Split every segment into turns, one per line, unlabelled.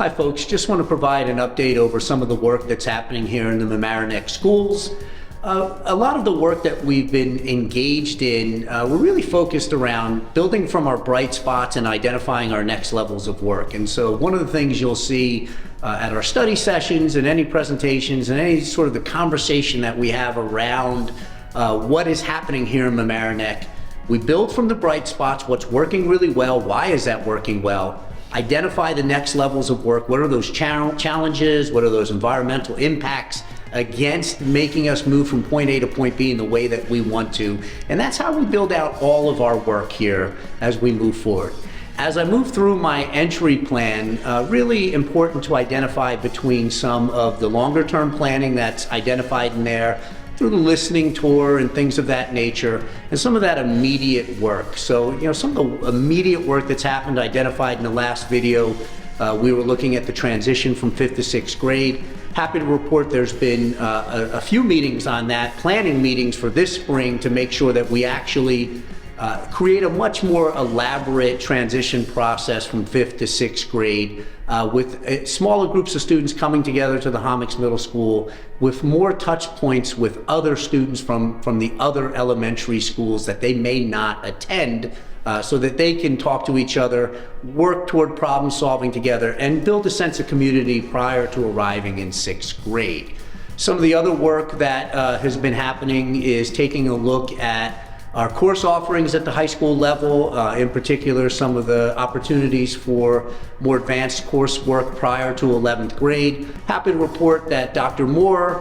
Hi folks, just want to provide an update over some of the work that's happening here in the Mamaroneck schools. A lot of the work that we've been engaged in, we're really focused around building from our bright spots and identifying our next levels of work. And so one of the things you'll see at our study sessions and any presentations and any sort of the conversation that we have around what is happening here in Mamaroneck, we build from the bright spots, what's working really well, why is that working well, identify the next levels of work, what are those challenges, what are those environmental impacts against making us move from point A to point B in the way that we want to. And that's how we build out all of our work here as we move forward. As I move through my entry plan, really important to identify between some of the longer term planning that's identified in there, through the listening tour and things of that nature, and some of that immediate work. So, some of the immediate work that's happened identified in the last video, we were looking at the transition from 5th to 6th grade. Happy to report there's been a few meetings on that, planning meetings for this spring to make sure that we actually create a much more elaborate transition process from 5th to 6th grade with smaller groups of students coming together to the Homix Middle School with more touch points with other students from the other elementary schools that they may not attend, so that they can talk to each other, work toward problem solving together, and build a sense of community prior to arriving in 6th grade. Some of the other work that has been happening is taking a look at our course offerings at the high school level, in particular some of the opportunities for more advanced coursework prior to 11th grade. Happy to report that Dr. Moore,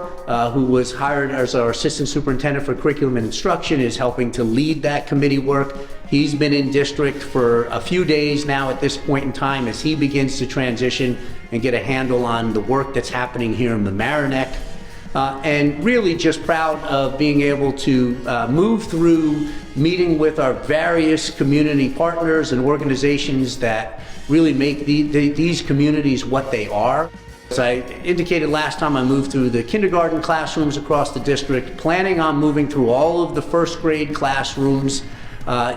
who was hired as our Assistant Superintendent for Curriculum and Instruction, is helping to lead that committee work. He's been in district for a few days now at this point in time as he begins to transition and get a handle on the work that's happening here in Mamaroneck. And really just proud of being able to move through meeting with our various community partners and organizations that really make these communities what they are. As I indicated last time, I moved through the kindergarten classrooms across the district, planning on moving through all of the 1st grade classrooms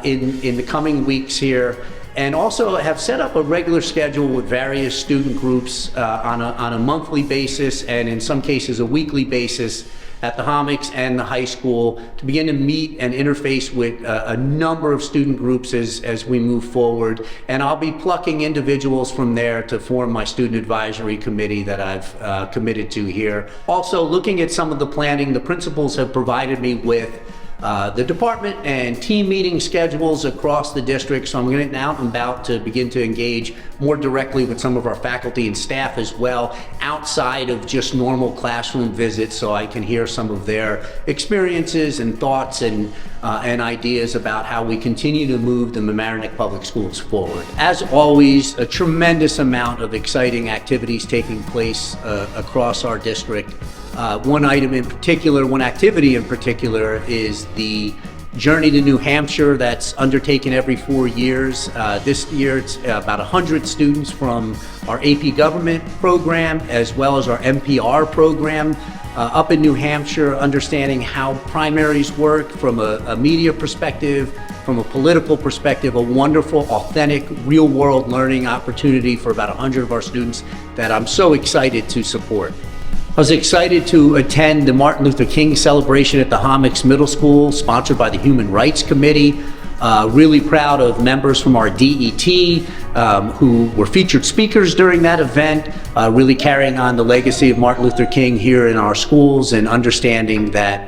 in the coming weeks here. And also have set up a regular schedule with various student groups on a monthly basis, and in some cases a weekly basis, at the Homix and the high school to begin to meet and interface with a number of student groups as we move forward. And I'll be plucking individuals from there to form my student advisory committee that I've committed to here. Also looking at some of the planning, the principals have provided me with the department and team meeting schedules across the district, so I'm getting out and about to begin to engage more directly with some of our faculty and staff as well, outside of just normal classroom visits, so I can hear some of their experiences and thoughts and ideas about how we continue to move the Mamaroneck Public Schools forward. As always, a tremendous amount of exciting activities taking place across our district. One activity in particular is the Journey to New Hampshire that's undertaken every 4 years. This year it's about 100 students from our AP Government program as well as our MPR program up in New Hampshire, understanding how primaries work from a media perspective, from a political perspective, a wonderful, authentic, real-world learning opportunity for about 100 of our students that I'm so excited to support. I was excited to attend the Martin Luther King celebration at the Homix Middle School, sponsored by the Human Rights Committee. Really proud of members from our DET who were featured speakers during that event, really carrying on the legacy of Martin Luther King here in our schools and understanding that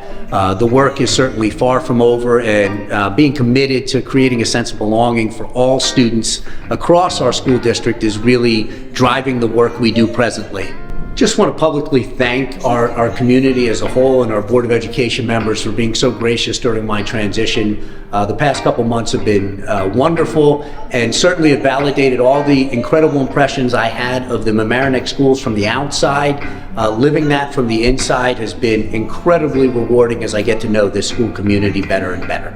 the work is certainly far from over, and being committed to creating a sense of belonging for all students across our school district is really driving the work we do presently. Just want to publicly thank our community as a whole and our Board of Education members for being so gracious during my transition. The past couple months have been wonderful, and certainly have validated all the incredible impressions I had of the Mamaroneck schools from the outside. Living that from the inside has been incredibly rewarding as I get to know this school community better and better.